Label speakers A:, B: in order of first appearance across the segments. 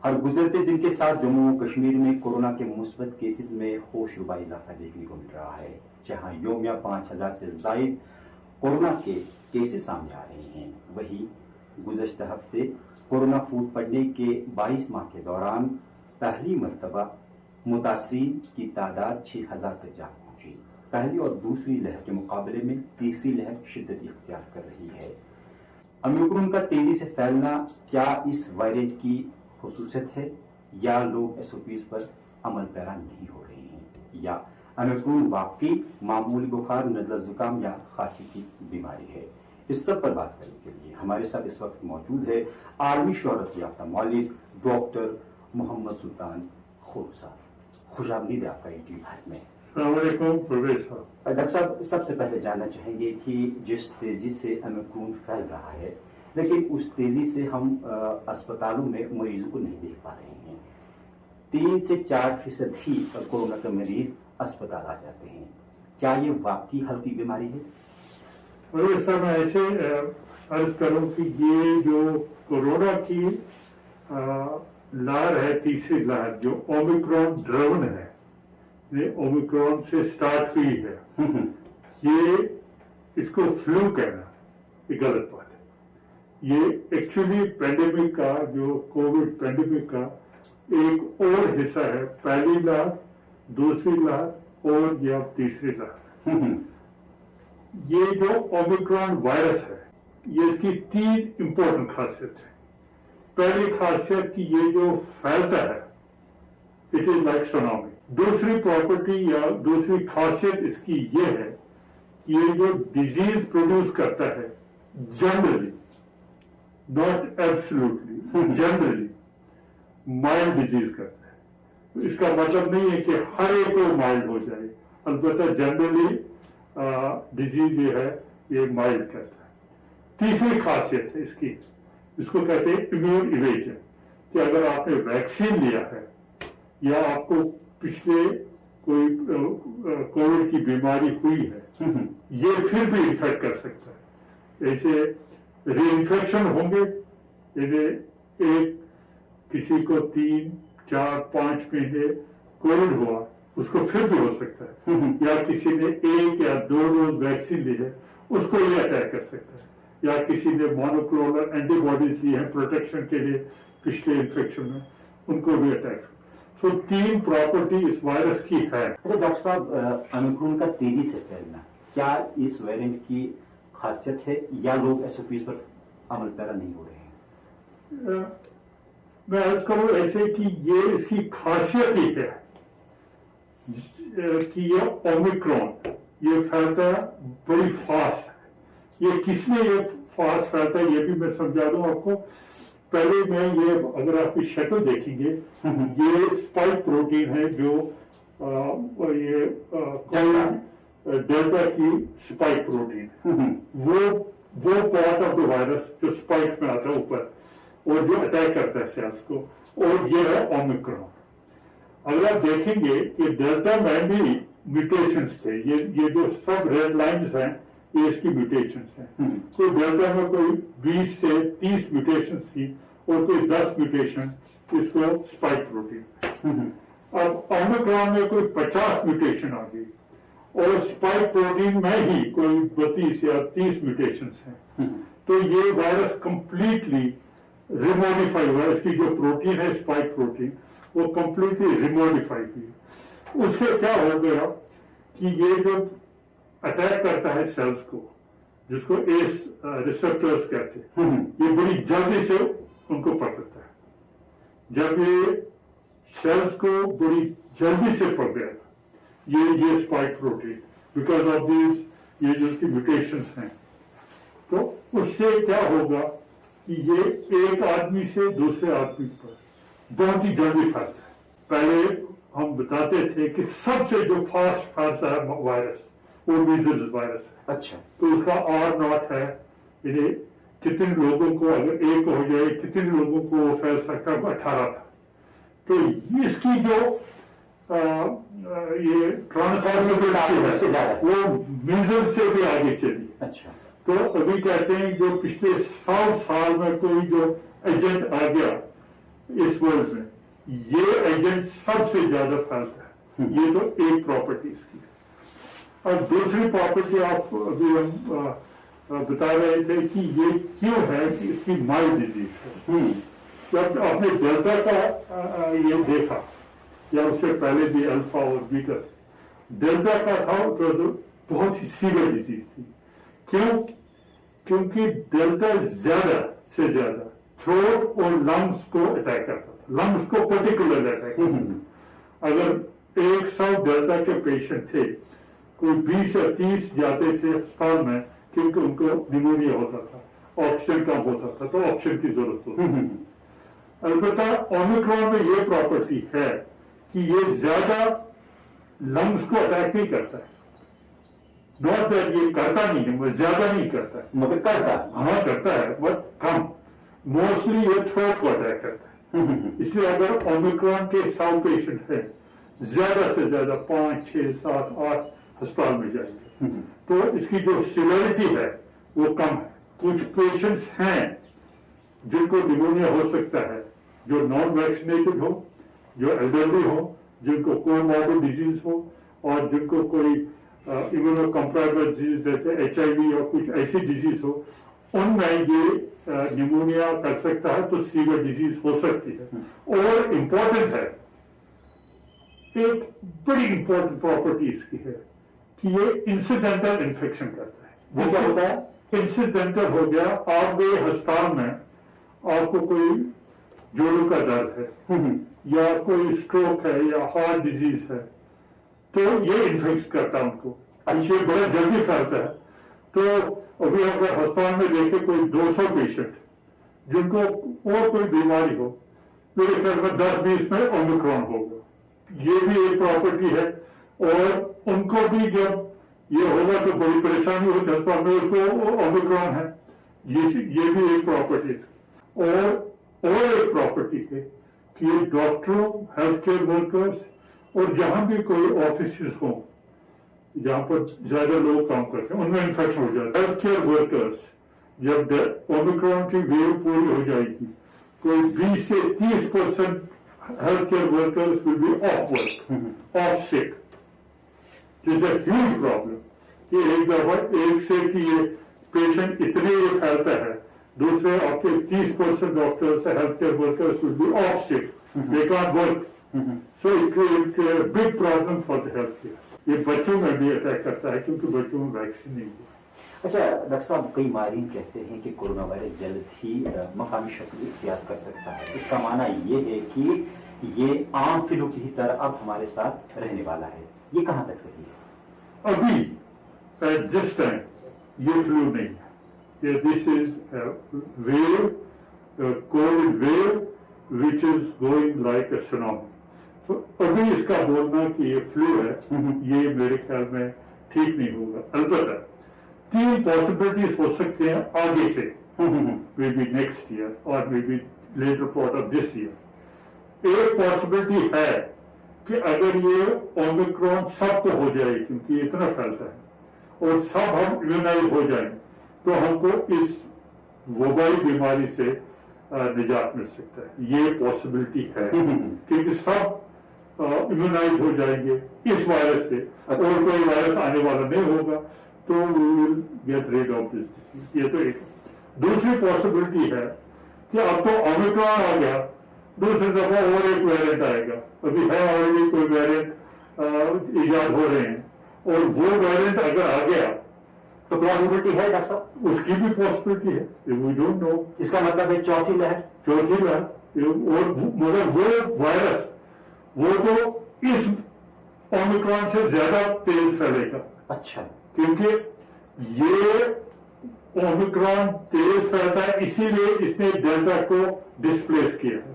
A: ہر گزرتے دن کے ساتھ جموں و کشمیر میں کورونا کے مثبت کیسز میں ہوش ربا اضافہ دیکھنے کو مل رہا ہے، جہاں یومیہ 5000 سے زائد کورونا کے کیسز سامنے آ رہے ہیں۔ وہی گزشتہ ہفتے کورونا پھوٹ پڑنے کے 22 ماہ کے دوران پہلی مرتبہ متاثرین کی تعداد 6000 تک جا پہنچی۔ پہلی اور دوسری لہر کے مقابلے میں تیسری لہر شدت اختیار کر رہی ہے۔ اومیکرون کا تیزی سے پھیلنا کیا اس وائرٹ کی خصوصیت ہے، یا لوگ ایس او پیز پر عمل پیرا نہیں ہو رہے ہیں، یا اومیکرون واقعی معمولی بخار، نزلہ زکام یا کھانسی کی بیماری ہے؟ اس سب پر بات کرنے کے لیے ہمارے ساتھ اس وقت موجود ہے عالمی شہرت یافتہ مولد ڈاکٹر محمد سلطان خورو صاحب۔ خوش آمدید ہے آپ کا انٹرویو بھارت میں۔
B: السلام علیکم پرویز صاحب۔
A: ڈاکٹر صاحب، سب سے پہلے جاننا چاہیں گے کہ جس تیزی سے اومیکرون پھیل رہا ہے، لیکن اس تیزی سے ہم اسپتالوں میں مریضوں کو نہیں دیکھ پا رہے ہیں۔ 3 سے 4% ہی کورونا کے مریض اسپتال آ جاتے ہیں۔ کیا یہ واقعی ہلکی بیماری ہے؟
B: پرویز صاحب، میں ایسے عرض کروں کہ یہ جو کورونا کی لہر ہے، تیسری لہر جو اومیکرون ڈرون ہے، یہ اومیکرون سے سٹارٹ ہوئی ہے، یہ اس کو فلو کہنا یہ غلط بات ہے۔ یہ ایکچولی پینڈیمک کا، جو کووڈ پینڈیمک کا ایک اور حصہ ہے، پہلی لہر، دوسری لہر اور یہ اب تیسری لہر۔ یہ جو اومیکرون وائرس ہے، یہ اس کی 3 امپورٹنٹ خاصیت ہے۔ پہلی خاصیت کہ یہ جو پھیلتا ہے، اٹ از لائک سونامی۔ دوسری پراپرٹی یا دوسری خاصیت اس کی یہ ہے کہ یہ جو ڈیزیز پروڈیوس کرتا ہے، generally not absolutely, generally mild disease کرتا ہے۔ اس کا مطلب نہیں ہے کہ ہر ایک کو مائلڈ ہو جائے، البتہ جنرلی ڈیزیز یہ ہے، یہ مائلڈ کرتا ہے۔ تیسری خاصیت ہے اس کی، اس کو کہتے ہیں امیون ایویژن، کہ اگر آپ نے ویکسین لیا ہے یا آپ کو پچھلے کوئی کووڈ کی بیماری ہوئی ہے، یہ پھر بھی انفیکٹ کر سکتا ہے۔ ایسے ری انفیکشن ہوں گے، ایک کسی کو 3، 4، 5 مہینے کووڈ ہوا، اس کو پھر بھی ہو سکتا ہے، یا کسی نے 1 یا 2 ڈوز ویکسین لی ہے، اس کو یہ اٹیک کر سکتا ہے، یا کسی نے مونوکلونل اینٹی باڈیز لی ہیں پروٹیکشن کے لیے پچھلے انفیکشن میں، ان کو بھی اٹیک۔ سو 3 پراپرٹی اس وائرس کی ہے۔
A: اچھا ڈاکٹر صاحب، اومیکرون کا تیزی سے پھیلنا کیا اس ویرینٹ کی خاصیت ہے، یا لوگ ایس او پیز پر عمل پیرا نہیں ہو رہے ہیں؟
B: میں عرض کروں ایسے کہ یہ اس کی خاصیت ہی ہے کہ یہ اومیکرون یہ پھیلتا ہے بڑی فاسٹ ہے۔ یہ کس میں یہ فاسٹ پھیلتا ہے یہ بھی میں سمجھا دوں آپ کو۔ پہلے میں یہ اگر آپ کی شکل دیکھیں گے، یہ اسپائک پروٹین ہے جو یہ ڈیلٹا کی اسپائک پروٹین، وہ پارٹ آف دا وائرس جو اسپائک میں آتا ہے اوپر اور جو اٹیک کرتا ہے سیلز کو، اور یہ ہے اومیکرون۔ اگر آپ دیکھیں گے کہ ڈیلٹا میں بھی میوٹیشنز تھے، یہ جو سب ریڈ لائنز ہیں یہ اس کی میوٹیشنز ہیں۔ کوئی ڈیلٹا میں کوئی 20 سے 30 میوٹیشنز تھی اور کوئی 10 میوٹیشن اس کو اسپائک پروٹین۔ اب اومیکرون میں کوئی 50 میوٹیشن آ گئی، اور اسپائک پروٹین میں ہی کوئی 32 یا 30 میوٹیشنز ہیں، تو یہ وائرس کمپلیٹلی ریموڈیفائی ہوا۔ اس کی جو پروٹین ہے اسپائک پروٹین، وہ کمپلیٹلی ریموڈیفائی ہوئی۔ اس سے کیا ہو گیا کہ یہ جو اٹیک کرتا ہے سیلز کو، جس کو ایس ریسپٹرز کہتے ہیں، یہ بڑی جلدی سے ان کو پکڑتا ہے۔ جب یہ سیلز کو بڑی جلدی سے پکڑے گا یہ spike protein, because of these یہ جو اس کی میوٹیشنز ہیں، تو اس سے کیا ہوگا کہ یہ ایک آدمی سے دوسرے آدمی پر بہت ہی جلدی پھیلتا ہے۔ پہلے ہم بتاتے تھے کہ سب سے جو فاسٹ پھیلتا ہے وائرس وہ میزلز وائرس ہے۔
A: اچھا،
B: تو اس کا R0 ہے، یعنی کتنے لوگوں کو اگر ایک ہو جائے کتنے لوگوں کو وہ پھیل سکتا ہے، 18 تھا۔ تو اس کی جو یہ ٹرانسمیشن ہے وہ میزل سے بھی آگے چلی۔
A: اچھا،
B: تو ابھی کہتے ہیں جو پچھلے 100 سال میں کوئی جو ایجنٹ آ گیا اس ورلڈ میں یہ ایجنٹ سب سے زیادہ پھیلتا ہے. یہ تو ایک پراپرٹی اس کی. اور دوسری پراپرٹی آپ ابھی ہم بتا رہے تھے کہ یہ کیوں ہے کہ اس کی مائلڈ ڈیزیز ہے. جب آپ نے ڈیلٹا کا یہ دیکھا یا اس سے پہلے بھی الفا اور بیٹا، ڈیلٹا کا تھا تو بہت ہی سیویئر ڈیزیز تھی. کیوں؟ کیونکہ ڈیلٹا زیادہ سے زیادہ تھروٹ اور لنگس کو اٹیک کرتا تھا، لنگس کو پرٹیکولر اٹیک کرتا تھا. اگر 100 ڈیلٹا کے پیشنٹ تھے، کوئی 20 یا 30 جاتے تھے اسپتال میں کیونکہ ان کو نیمونیا ہوتا تھا، آکسیجن کم ہوتا تھا تو آکسیجن کی ضرورت ہوتی تھی. البتہ اومیکرون میں یہ پراپرٹی ہے کہ یہ زیادہ لنگس کو اٹیک نہیں کرتا ہے. ناٹ دیٹ یہ کرتا نہیں ہے، زیادہ نہیں کرتا ہے،
A: مگر کرتا
B: ہاں کرتا ہے بٹ کم. موسٹلی یہ تھروٹ کو اٹیک کرتا ہے. اس لیے اگر اومیکرون کے 100 پیشنٹ ہیں، زیادہ سے زیادہ 5 6 7 8 ہسپتال میں جائیں گے تو اس کی جو سیویرٹی ہے وہ کم ہے. کچھ پیشنٹس ہیں جن کو نیمونیا ہو سکتا ہے، جو نان ویکسینیٹڈ ہو، جو ایلڈرلی ہو، جن کو کوموربڈ ڈیزیز ہو اور جن کو کوئی امیونو کمپریبل ڈیزیز جیسے HIV یا کچھ ایسی ڈیزیز ہو، ان میں یہ نیمونیا کر سکتا ہے تو سیویئر ڈیزیز ہو سکتی ہے. اور امپورٹنٹ ہے، ایک بڑی امپورٹنٹ پراپرٹی اس کی ہے کہ یہ انسیڈنٹل انفیکشن کرتا ہے. وہ کیا ہوتا ہے؟ انسیڈنٹل ہو گیا، آپ گئے ہسپتال میں، آپ کو کوئی جوڑوں کا درد ہے یا کوئی اسٹروک ہے یا ہارٹ ڈیزیز ہے تو یہ انفیکٹ کرتا ہے ان کو. یہ بڑا جلدی پھیلتا ہے. تو ابھی اگر ہسپتال میں دیکھے کوئی 200 پیشنٹ جن کو اور کوئی بیماری ہو، میرے خیال میں 10-20 میں اومیکرون ہوگا. یہ بھی ایک پراپرٹی ہے. اور ان کو بھی جب یہ ہوگا تو بڑی پریشانی ہوگی ہسپتال میں، اس کو اومیکرون ہے. یہ بھی ایک پراپرٹی ہے. اور ایک پراپرٹی ہے کہ یہ ڈاکٹروں، ہیلتھ کیئر ورکرز اور جہاں بھی کوئی آفیسز ہوں جہاں پر زیادہ لوگ کام کرتے ہیں ان میں انفیکشن ہو جاتا ہے. ہیلتھ کیئر ورکرز جب اومیکرون کی ویو پوری ہو جائے گی، کوئی 20 سے 30% health care workers will be off work, off sick. This a huge problem کہ ایک دفعہ ایک سے کہ یہ پیشنٹ اتنے یہ پھیلتا ہے، دوسرے آپ کے 30% doctors health care workers will be off sick, they can't work. So it big problem for the health care. یہ بچوں میں بھی اٹیک کرتا ہے کیونکہ بچوں میں ویکسین نہیں ہوا.
A: اچھا ڈاکٹر صاحب، کئی ماہرین کہتے ہیں کہ کورونا وائرس جلد ہی مقامی شکل اختیار کر سکتا ہے. اس کا معنی یہ ہے کہ یہ عام فلو کی طرح اب ہمارے ساتھ رہنے والا ہے. یہ کہاں تک صحیح ہے؟
B: ابھی ایٹ دس ٹائم یہ فلو نہیں ہے. This is wave, Covid wave which is going like a tsunami. ابھی اس کا بولنا کہ یہ فلو ہے یہ میرے خیال میں ٹھیک نہیں ہوگا. البتہ 3 پاسبلٹیز ہو سکتے ہیں آگے سے، مے بی نیکسٹ ایئر اور may be later part of this year. ایک پاسبلٹی ہے کہ اگر یہ اومیکرون سب کو ہو جائے کیونکہ یہ اتنا پھیلتا ہے اور سب ہم امیونائز ہو جائیں تو ہم کو اس وبائی بیماری سے نجات مل سکتا ہے. یہ پاسبلٹی ہے کیونکہ سب امیونائز ہو جائیں گے اس وائرس سے اور کوئی وائرس آنے والا نہیں ہوگا تو we will get rid of this disease. یہ تو ایک. دوسری پاسبلٹی ہے کہ اب تو اومیکرون آ گیا، دوسری دفعہ اور ایک ویریئنٹ آئے گا. ابھی ہے آلریڈی کوئی ویریئنٹ ایجاد ہو رہے ہیں اور وہ ویریئنٹ اگر آ گیا
A: تو پاسبلٹی ہے ڈاکٹر صاحب؟
B: اس کی بھی پاسبلٹی ہے. We don't know.
A: اس کا مطلب ہے چوتھی لہر.
B: اور مگر وہ وائرس وہ تو اس اومیکرون سے زیادہ تیز پھیلے گا.
A: اچھا.
B: کیونکہ یہ اومیکرون تیز پھیلتا ہے اسی لیے اس نے ڈیلٹا کو ڈسپلیس کیا ہے.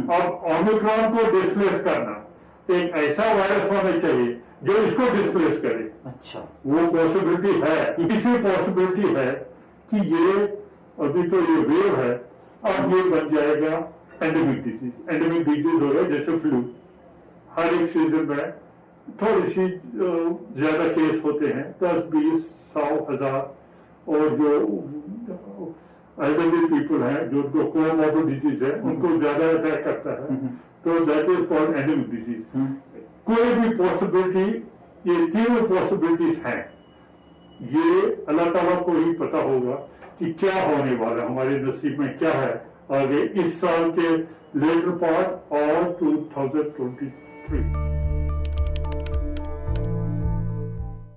B: اب اومیکرون کو ڈسپلیس کرنا ایک ایسا وائرس ہونا چاہیے جو اس کو ڈسپلیس کرے.
A: اچھا.
B: وہ پاسبلٹی ہے. اسی پاسبلٹی ہے کہ یہ ابھی تو یہ ویو ہے، اب یہ بن جائے گا اینڈیمک ڈیزیز. اینڈیمک ڈیزیز ہوگا جیسے فلو. ہر ایک سیزن میں تھوڑی سی زیادہ کیس ہوتے ہیں، 10 20 100 1000 اور جو elderly people ہیں جو ان کو کوموربڈ ڈیزیز ہے ان کو زیادہ اٹیک کرتا ہے تو دیٹ از کالڈ اینڈیمک ڈیزیز. کوئی بھی پاسبلٹی، یہ تینوں پاسبلٹیز ہیں، یہ اللہ تعالیٰ کو ہی پتا ہوگا کہ کیا ہونے والا ہمارے نصیب میں کیا ہے آگے اس سال کے لیٹر پارٹ اور 2023.